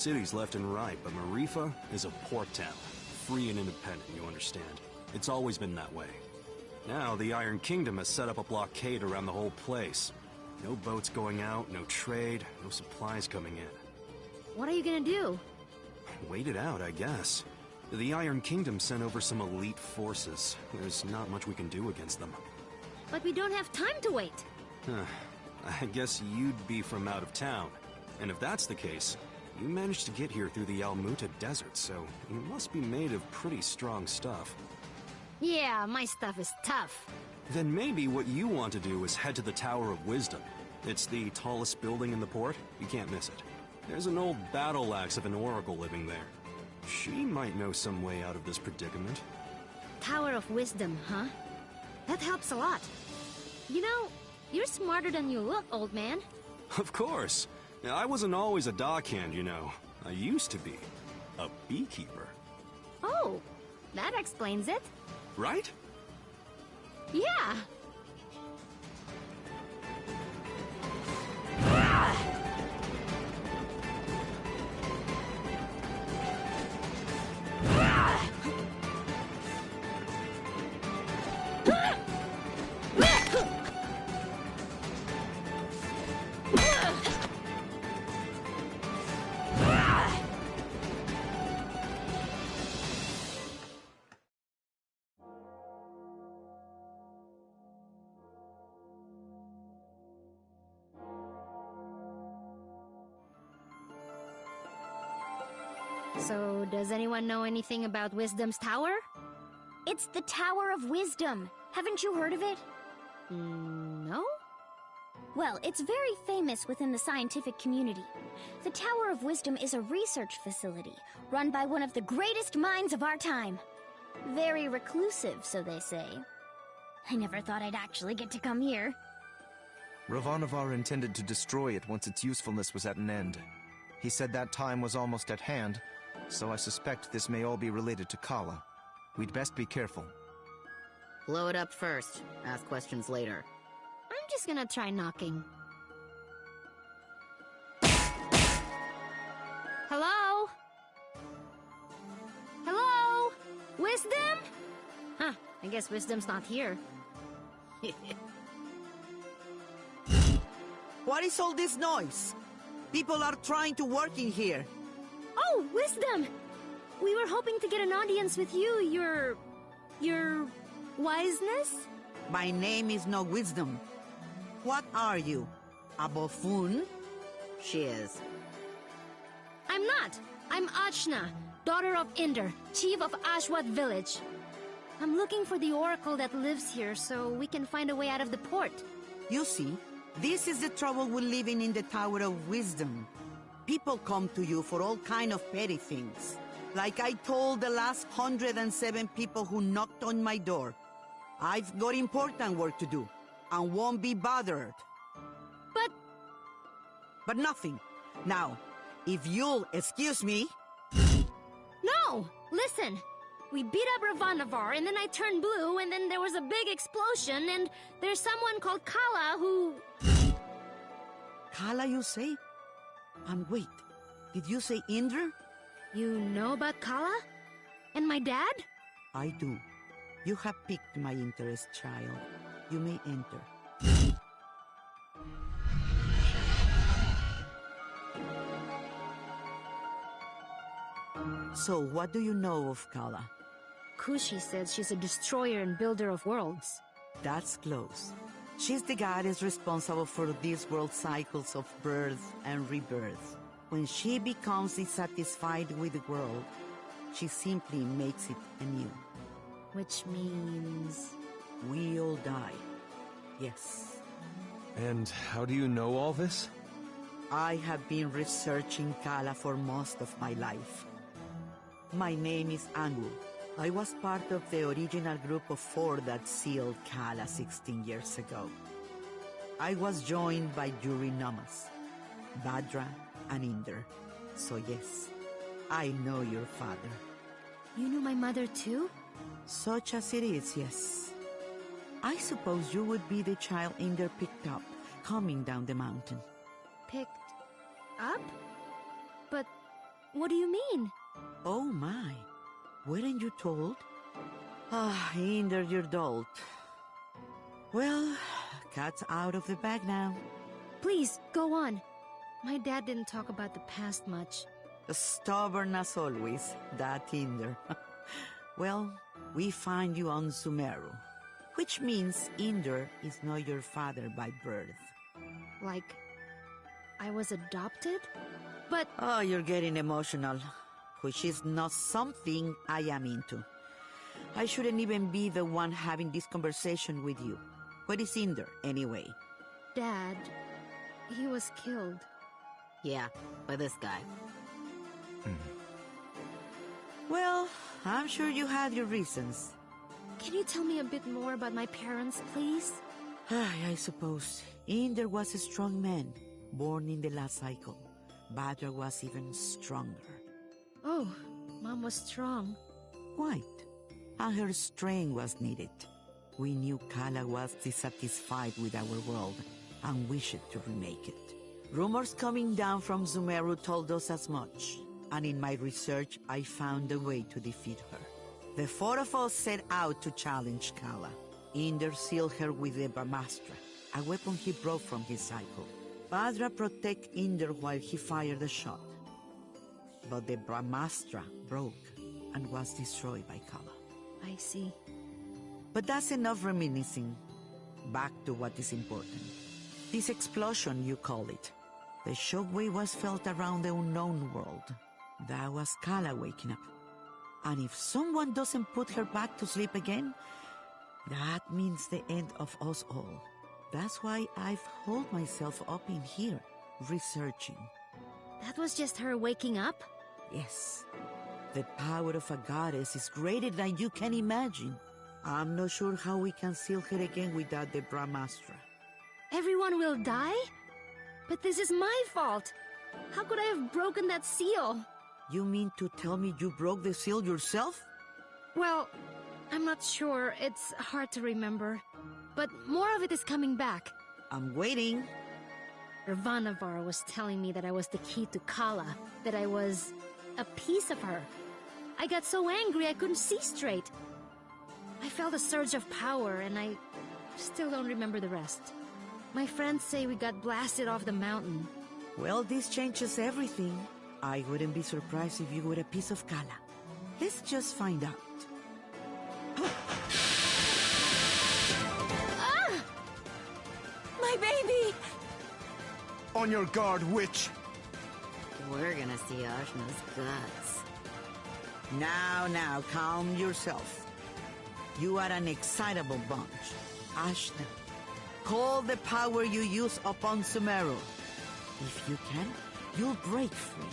cities left and right, but Marifa is a port town. Free and independent, you understand. It's always been that way. Now, the Iron Kingdom has set up a blockade around the whole place. No boats going out, no trade, no supplies coming in. What are you gonna do? Wait it out, I guess. The Iron Kingdom sent over some elite forces. There's not much we can do against them. But we don't have time to wait. I guess you'd be from out of town. And if that's the case, you managed to get here through the Almuta Desert, so you must be made of pretty strong stuff. Yeah, my stuff is tough. Then maybe what you want to do is head to the Tower of Wisdom. It's the tallest building in the port. You can't miss it. There's an old battle axe of an oracle living there. She might know some way out of this predicament. Tower of Wisdom, huh? That helps a lot. You know, you're smarter than you look, old man. Of course. I wasn't always a dockhand, you know. I used to be a beekeeper. Oh, that explains it. Right? Yeah. So, does anyone know anything about Wisdom's Tower? It's the Tower of Wisdom. Haven't you heard of it? No? Well, it's very famous within the scientific community. The Tower of Wisdom is a research facility run by one of the greatest minds of our time. Very reclusive, so they say. I never thought I'd actually get to come here. Ravanavar intended to destroy it once its usefulness was at an end. He said that time was almost at hand, so I suspect this may all be related to Kala. We'd best be careful. Blow it up first. Ask questions later. I'm just gonna try knocking. Hello? Hello? Wisdom? Huh, I guess Wisdom's not here. What is all this noise? People are trying to work in here. Oh, Wisdom! We were hoping to get an audience with you, your wiseness? My name is no Wisdom. What are you? A buffoon? She is. I'm not. I'm Achna, daughter of Inder, chief of Ashwat village. I'm looking for the oracle that lives here so we can find a way out of the port. You see, this is the trouble with living in the Tower of Wisdom. People come to you for all kind of petty things. Like I told the last 107 people who knocked on my door. I've got important work to do, and won't be bothered. But nothing. Now, if you'll excuse me... No! Listen! We beat up Ravanavar, and then I turned blue, and then there was a big explosion, and there's someone called Kala who... Kala, you say? And wait, did you say Indra? You know about Kala? And my dad? I do. You have piqued my interest, child. You may enter. So, what do you know of Kala? Kushi said she's a destroyer and builder of worlds. That's close. She's the goddess responsible for these world cycles of birth and rebirth. When she becomes dissatisfied with the world, she simply makes it anew. Which means... we all die. Yes. And how do you know all this? I have been researching Kala for most of my life. My name is Angu. I was part of the original group of 4 that sealed Kala 16 years ago. I was joined by Yuri Namas, Badra, and Inder. So yes, I know your father. You knew my mother too? Such as it is, yes. I suppose you would be the child Inder picked up, coming down the mountain. Picked up? But What do you mean? Oh my. Weren't you told? Ah, Inder, you're dolt. Well, cat's out of the bag now. Please, go on. My dad didn't talk about the past much. Stubborn as always, that Inder. Well, we find you on Sumeru, which means Inder is not your father by birth. Like, I was adopted? But... Oh, you're getting emotional, which is not something I am into. I shouldn't even be the one having this conversation with you. What is Inder, anyway? Dad, he was killed. Yeah, by this guy. Well, I'm sure you had your reasons. Can you tell me a bit more about my parents, please? I suppose. Inder was a strong man, born in the last cycle. Badra was even stronger. Oh, Mom was strong. Quite. And her strength was needed. We knew Kala was dissatisfied with our world and wished to remake it. Rumors coming down from Sumeru told us as much, and in my research I found a way to defeat her. The four of us set out to challenge Kala. Inder sealed her with the Brahmastra, a weapon he brought from his cycle. Badra protected Inder while he fired the shot. But the Brahmastra broke and was destroyed by Kala. I see. But that's enough reminiscing. Back to what is important. This explosion, you call it. The shockwave was felt around the unknown world. That was Kala waking up. And if someone doesn't put her back to sleep again, that means the end of us all. That's why I've holed myself up in here, researching. That was just her waking up? Yes. The power of a goddess is greater than you can imagine. I'm not sure how we can seal her again without the Brahmastra. Everyone will die? But this is my fault. How could I have broken that seal? You mean to tell me you broke the seal yourself? Well, I'm not sure. It's hard to remember. But more of it is coming back. I'm waiting. Ravanavar was telling me that I was the key to Kala, that I was a piece of her. I got so angry I couldn't see straight. I felt a surge of power, and I still don't remember the rest. My friends say we got blasted off the mountain. Well, this changes everything. I wouldn't be surprised if you were a piece of Kala. Let's just find out. Ah! My baby! On your guard, witch! We're gonna see Ashna's guts. Now, calm yourself. You are an excitable bunch. Ashna, call the power you use upon Sumeru. If you can, you'll break free.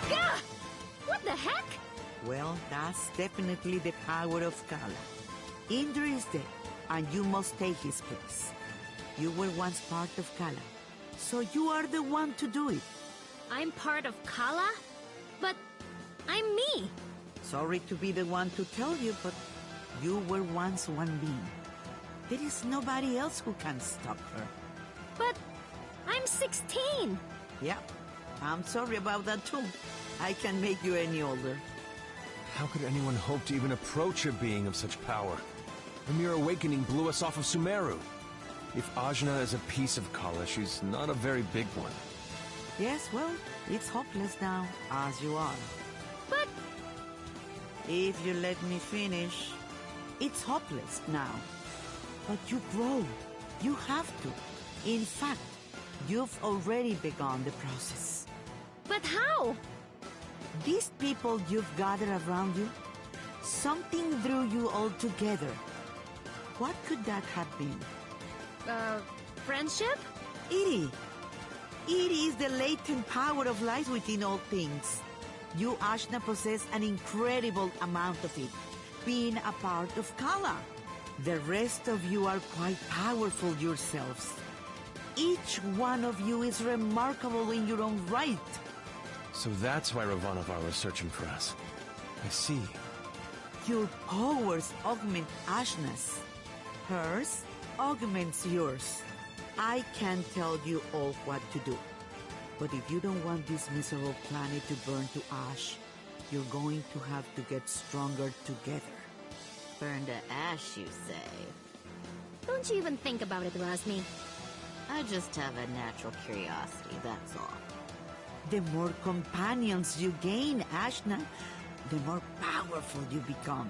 Gah! What the heck? Well, that's definitely the power of Kala. Inder is dead, and you must take his place. You were once part of Kala, so you are the one to do it. I'm part of Kala? But I'm me. Sorry to be the one to tell you, but you were once one being. There is nobody else who can stop her. But I'm 16. Yeah, I'm sorry about that too. I can make you any older. How could anyone hope to even approach a being of such power? The mere awakening blew us off of Sumeru. If Ajna is a piece of Kala, she's not a very big one. Yes, well, it's hopeless now, as you are. But If you let me finish, it's hopeless now. But you grow. You have to. In fact, you've already begun the process. But how? These people you've gathered around you, something drew you all together. What could that have been? Friendship? It is the latent power of life within all things. You, Ashna, possess an incredible amount of it, being a part of Kala. The rest of you are quite powerful yourselves. Each one of you is remarkable in your own right. So that's why Ravanavar was searching for us. I see. Your powers augment Ashna's. hers augments yours. I can tell you all what to do. But if you don't want this miserable planet to burn to ash, you're going to have to get stronger together. Burn to ash, you say? Don't you even think about it, Rosmi. I just have a natural curiosity, that's all. The more companions you gain, Ashna, the more powerful you become.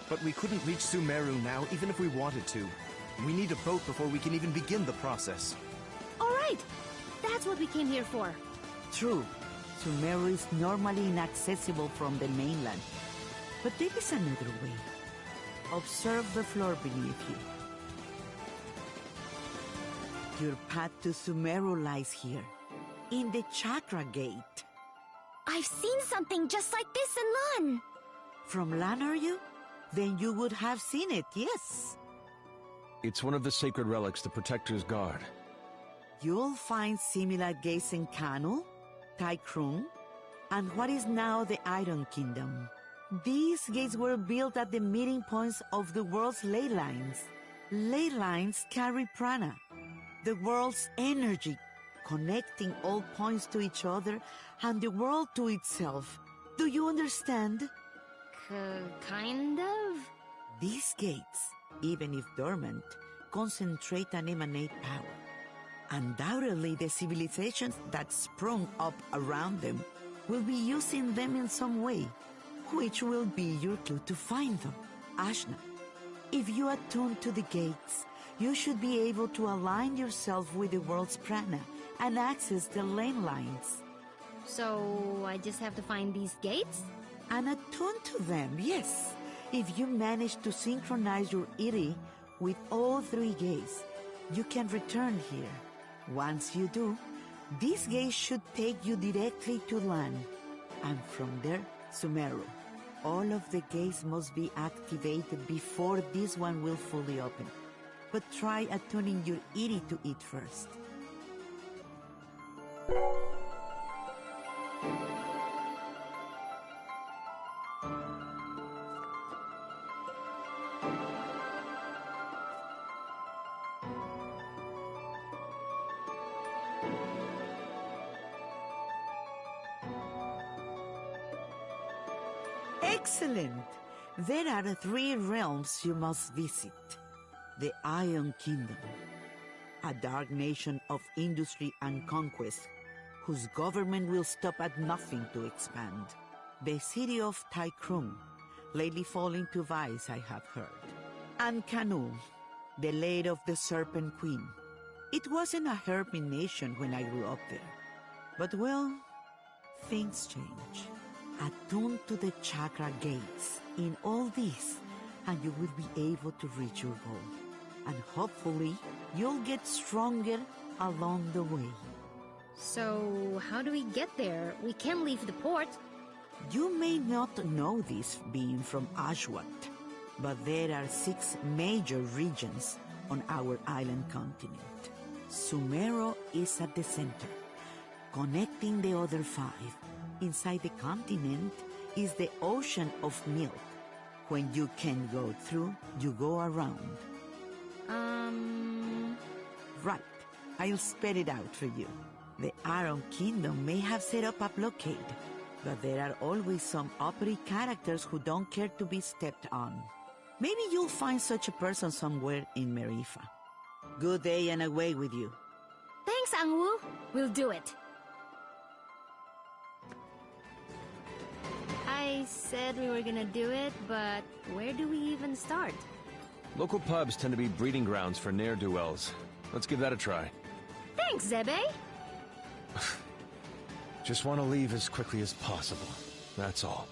But we couldn't reach Sumeru now, even if we wanted to. We need a boat before we can even begin the process. All right. That's what we came here for. True. Sumeru is normally inaccessible from the mainland. But there is another way. Observe the floor beneath you. Your path to Sumeru lies here, in the Chakra Gate. I've seen something just like this in Lan. From Lan, are you? Then you would have seen it, yes. It's one of the sacred relics the Protectors guard. You'll find similar gates in Kanu, Taikrung, and what is now the Iron Kingdom. These gates were built at the meeting points of the world's ley lines. Ley lines carry prana, the world's energy, connecting all points to each other and the world to itself. Do you understand? Kind of? These gates, even if dormant, concentrate and emanate power. Undoubtedly, the civilizations that sprung up around them will be using them in some way, which will be your clue to find them. Ashna, if you attune to the gates, you should be able to align yourself with the world's prana and access the lane lines. So, I just have to find these gates? And attune to them, yes. If you manage to synchronize your iri with all three gates, you can return here. Once you do, these gates should take you directly to Lan, and from there, Sumeru. All of the gates must be activated before this one will fully open. But try attuning your iri to it first. Excellent! There are 3 realms you must visit. The Iron Kingdom, a dark nation of industry and conquest, whose government will stop at nothing to expand. The city of Taikrung, lately falling to vice, I have heard. And Kanu, the land of the Serpent Queen. It wasn't a hermit nation when I grew up there. But well, things change. Attune to the chakra gates in all this, and you will be able to reach your goal. And hopefully, you'll get stronger along the way. So, how do we get there? We can't leave the port. You may not know this being from Ashwat, but there are 6 major regions on our island continent. Sumeru is at the center, connecting the other 5. Inside the continent is the ocean of milk. When you can go through, you go around. Right. I'll spell it out for you. The Iron Kingdom may have set up a blockade, but there are always some uppity characters who don't care to be stepped on. Maybe you'll find such a person somewhere in Marifa. Good day and away with you. Thanks, Angwu. We'll do it. I said we were gonna do it, but where do we even start? Local pubs tend to be breeding grounds for ne'er-do-wells. Let's give that a try. Thanks, Zebe. Just want to leave as quickly as possible. That's all.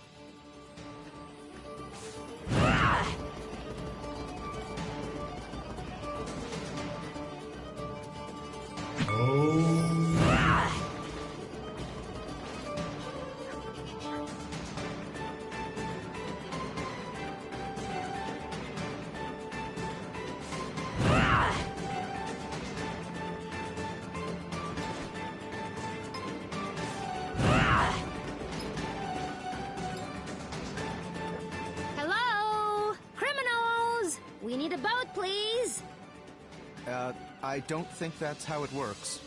out, please! I don't think that's how it works.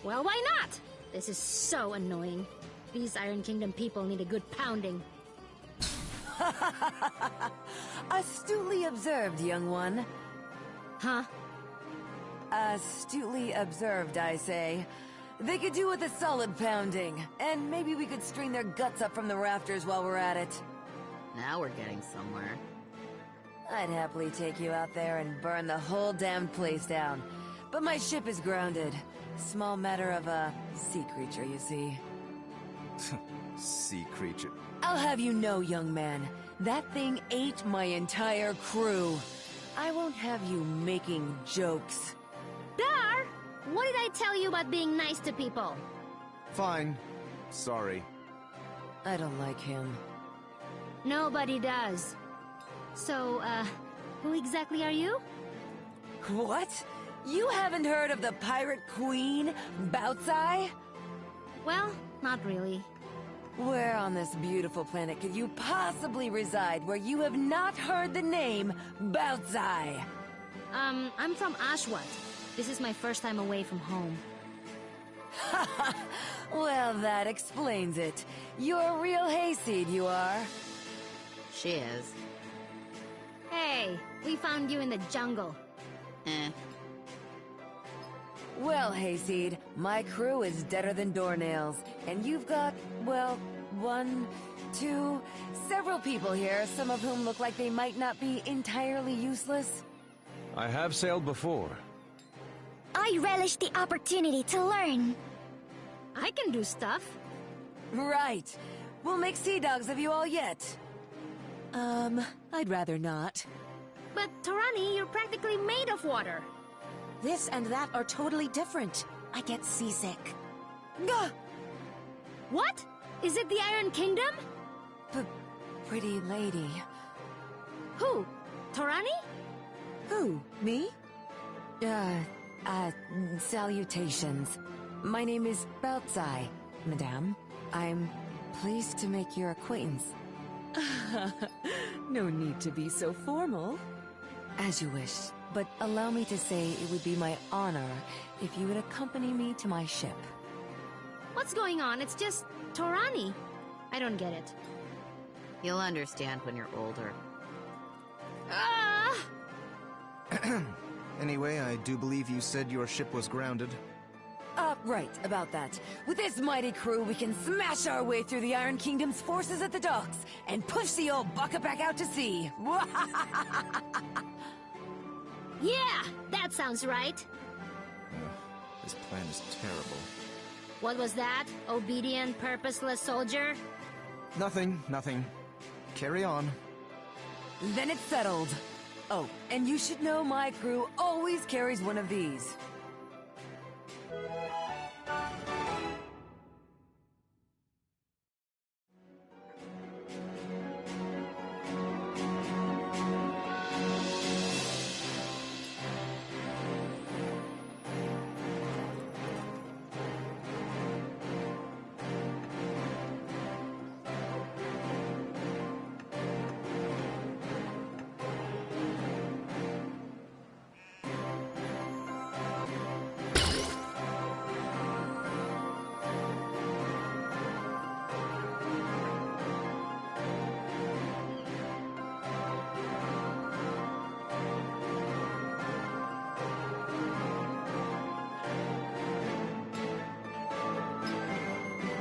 Well, why not? This is so annoying. These Iron Kingdom people need a good pounding. Astutely observed, young one. Huh? Astutely observed, I say. They could do with a solid pounding, and maybe we could string their guts up from the rafters while we're at it. Now we're getting somewhere. I'd happily take you out there and burn the whole damned place down. But my ship is grounded. Small matter of a sea creature, you see. Sea creature. I'll have you know, young man, that thing ate my entire crew. I won't have you making jokes. Dar! What did I tell you about being nice to people? Fine. Sorry. I don't like him. Nobody does. So, who exactly are you? What? You haven't heard of the pirate queen, Bautzai? Well, not really. Where on this beautiful planet could you possibly reside where you have not heard the name Bautzai? I'm from Ashwat. This is my first time away from home. Well, that explains it. You're a real hayseed, you are. She is. Hey, we found you in the jungle. Eh. Well, hayseed, my crew is deader than doornails, and you've got, well, one, two, several people here, some of whom look like they might not be entirely useless. I have sailed before. I relish the opportunity to learn. I can do stuff. Right. We'll make sea dogs of you all yet. I'd rather not. But, Torani, you're practically made of water. This and that are totally different. I get seasick. Gah! What? Is it the Iron Kingdom? Pretty lady. Who? Torani? Who? Me? Salutations. My name is Bautzai, madame. I'm pleased to make your acquaintance. No need to be so formal. As you wish, but allow me to say it would be my honor if you would accompany me to my ship. What's going on? It's just Torani. I don't get it. You'll understand when you're older. Ah! Anyway, I do believe you said your ship was grounded. Right, about that. With this mighty crew, we can smash our way through the Iron Kingdom's forces at the docks and push the old bucket back out to sea. Yeah, that sounds right. This plan is terrible. What was that? Obedient, purposeless soldier? Nothing. Carry on. Then it's settled. Oh, and you should know my crew always carries one of these.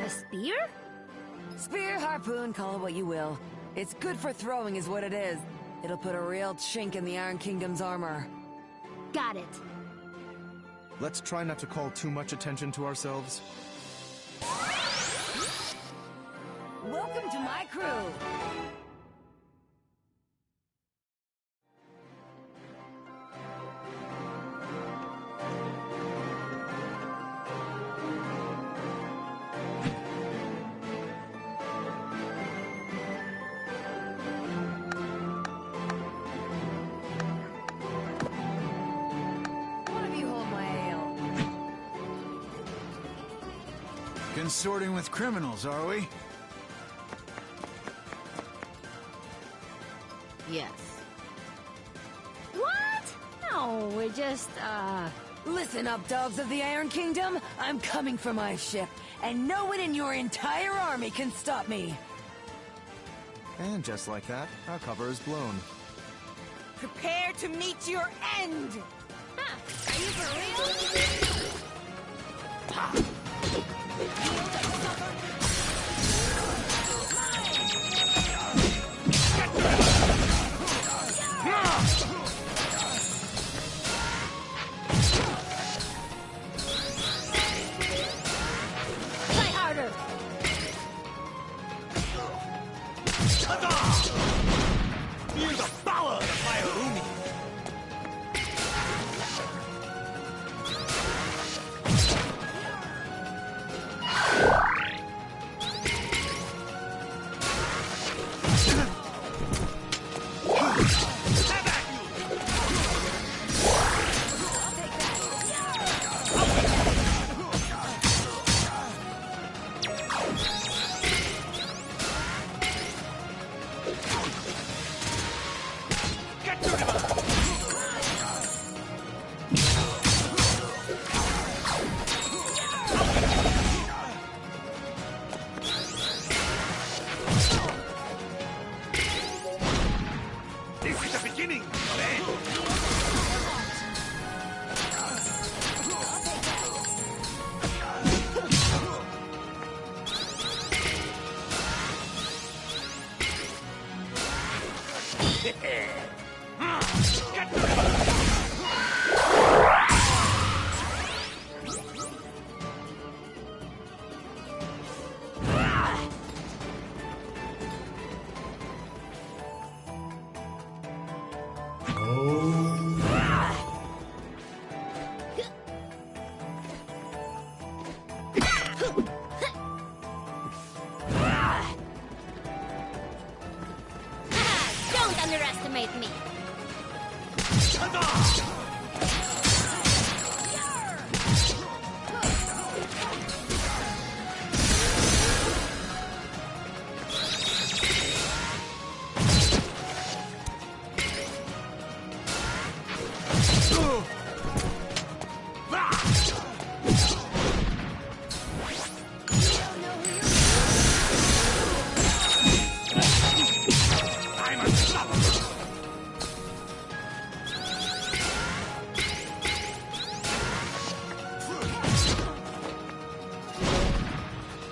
Spear? Spear, harpoon, call it what you will. It's good for throwing is what it is. It'll put a real chink in the Iron Kingdom's armor. Got it. Let's try not to call too much attention to ourselves. Welcome to my crew! Consorting with criminals, are we? Yes. What? No, we're just, Listen up, dogs of the Iron Kingdom. I'm coming for my ship, and no one in your entire army can stop me. And just like that, our cover is blown. Prepare to meet your end! Huh, are you for real? Try harder! Feel the power of the fire Umi! This is the beginning of the end! Don't underestimate me! I'm unstoppable!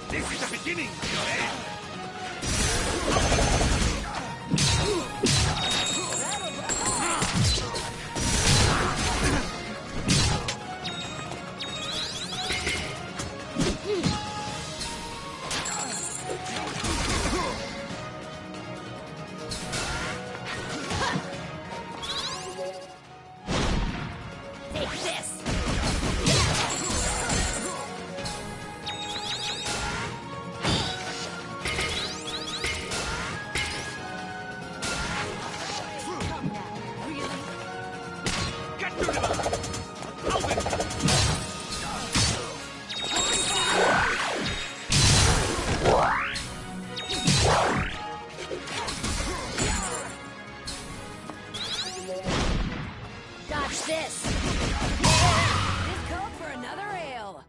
This is the beginning of your end! Take this! Get to the open! Dodge this! This called for another ale.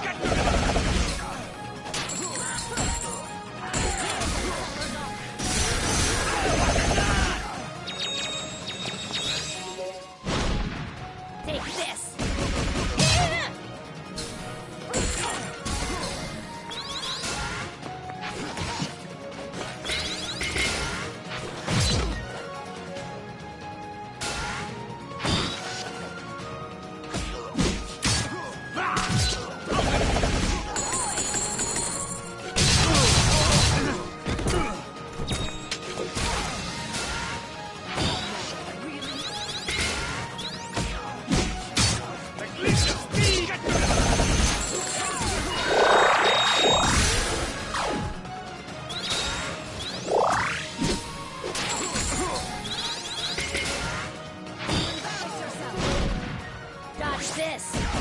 Get to this!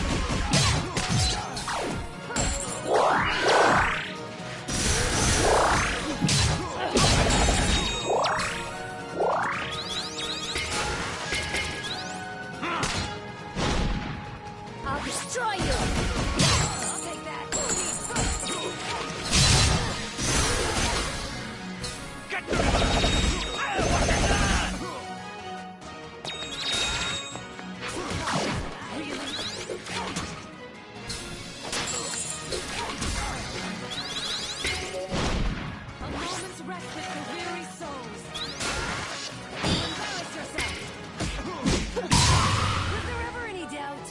I'll destroy you! I'll take that! A moment's respite for weary souls. Embarrass yourself. Was there ever any doubt?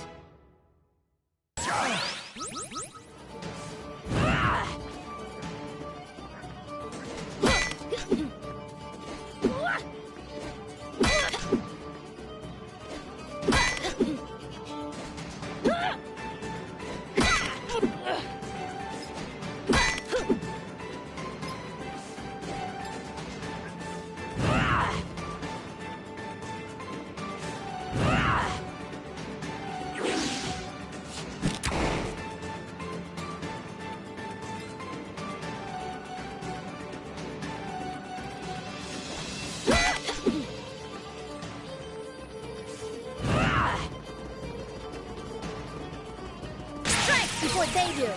Strike before they do!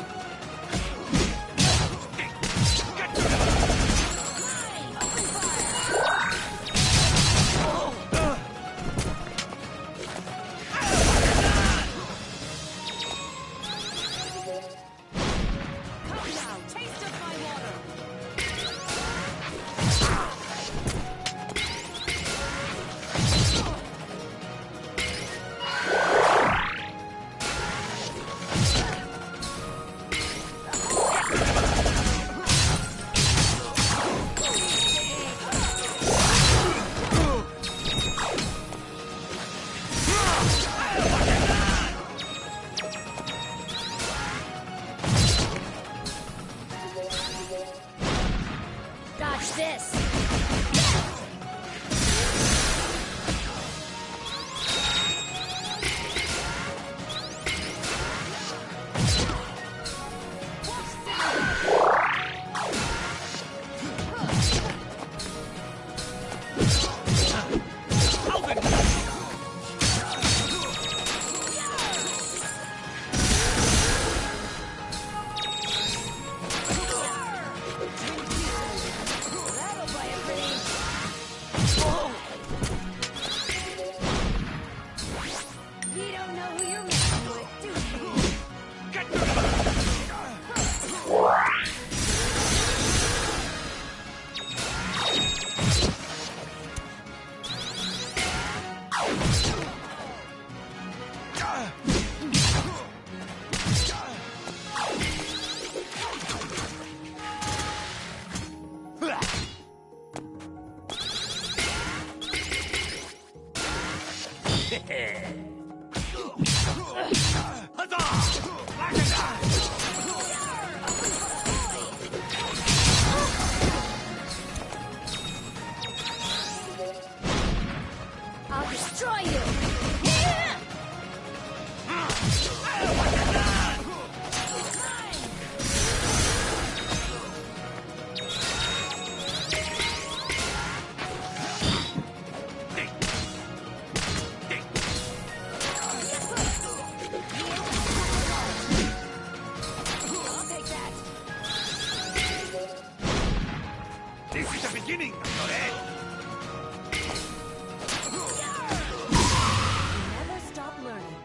Come now, taste of my water. Dodge this! That'll buy a pretty. You don't know who you're messing with, do you? I'll destroy you! I'll take that. This is the beginning, Lore! Never stop learning.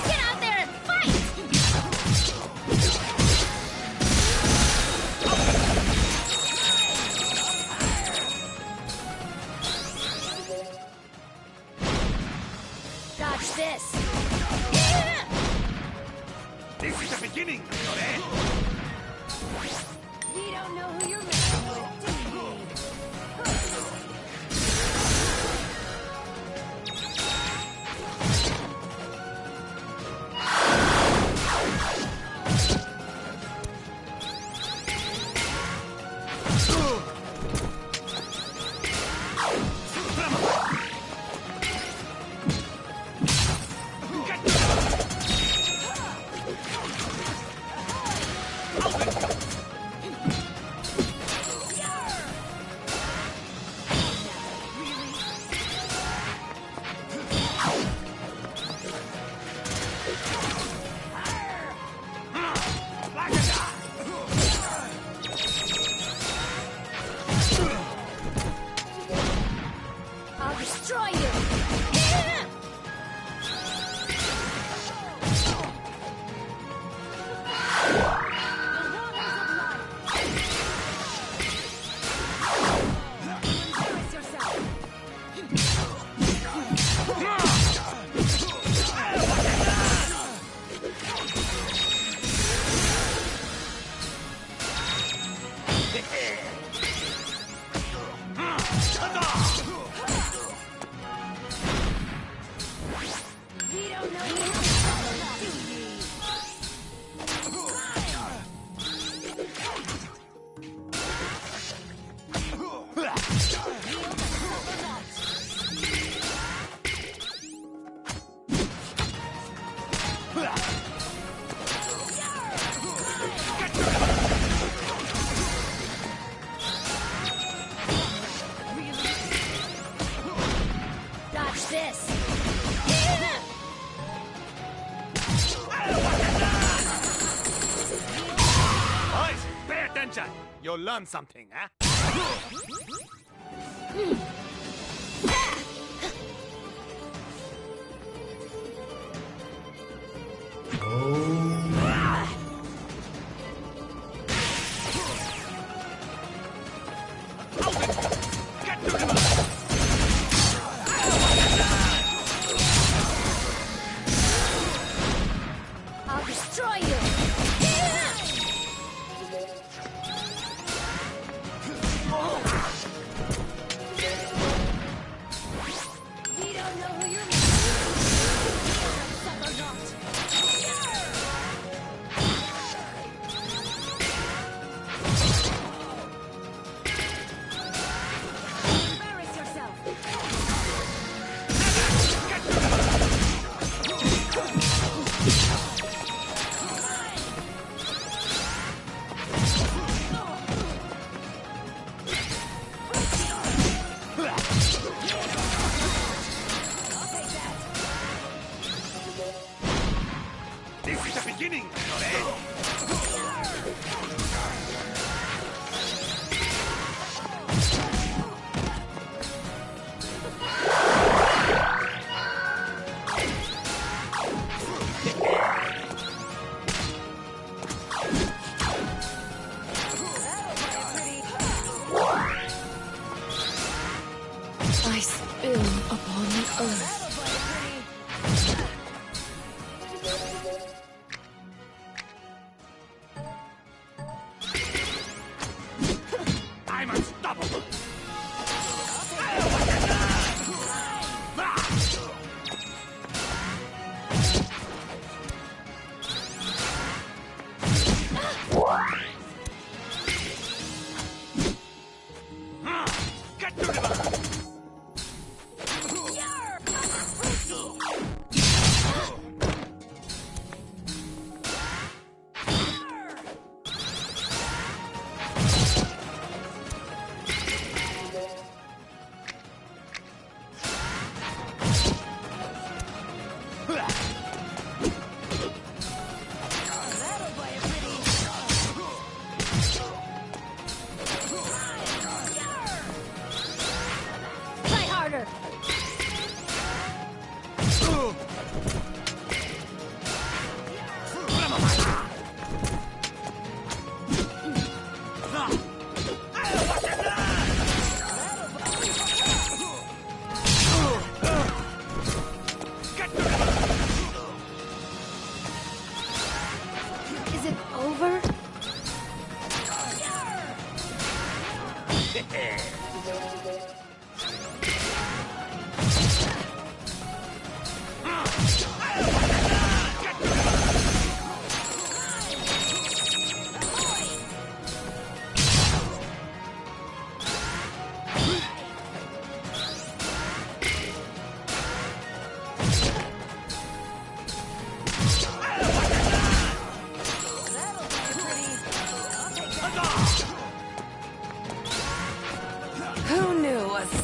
Get out there and fight! You don't know who you're messing with, do you? I'll destroy you! Embarrass yourself. You don't know who do you? Dodge this! Boys, pay attention. You'll learn something, huh? I'll destroy you! We don't know who you're messing with. Suffer not. Embarrass yourself. I'll take that. This is the beginning, Lore. I spill upon the earth. I'm unstoppable. Get to the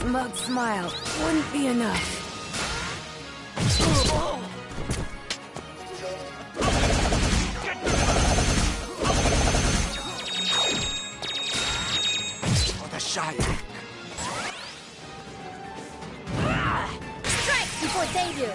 smug smile wouldn't be enough. Strike before they do!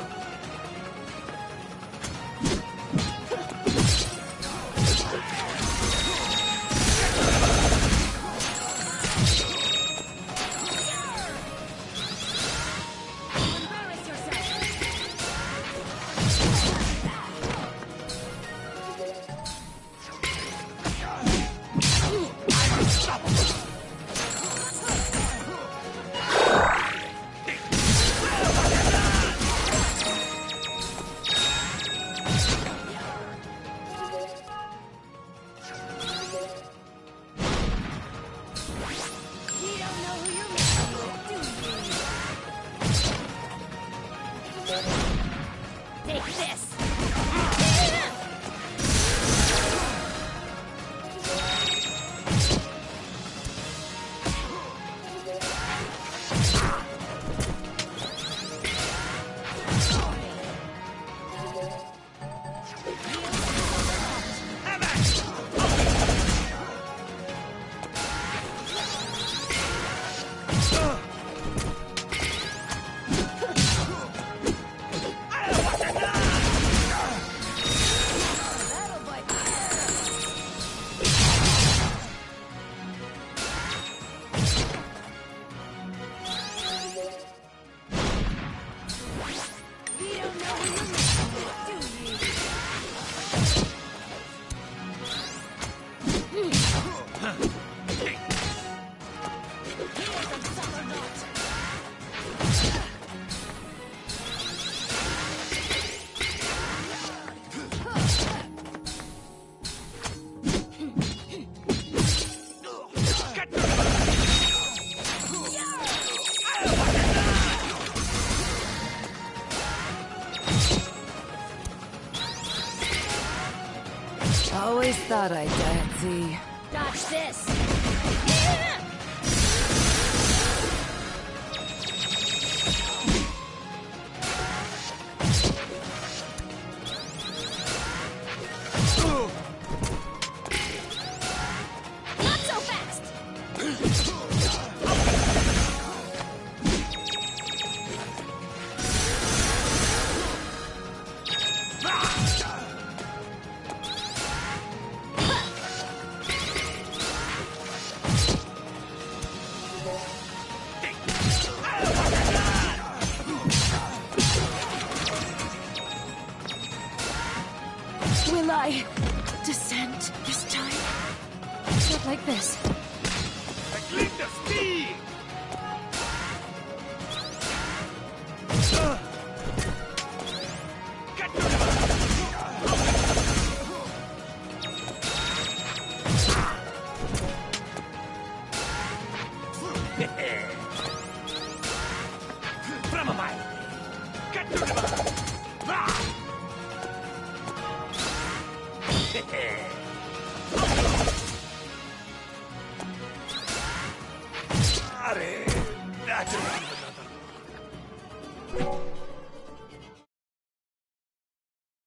Take this! Always thought I'd die at sea. Dodge this! Not so fast! Will I descend this time? Not like this. That's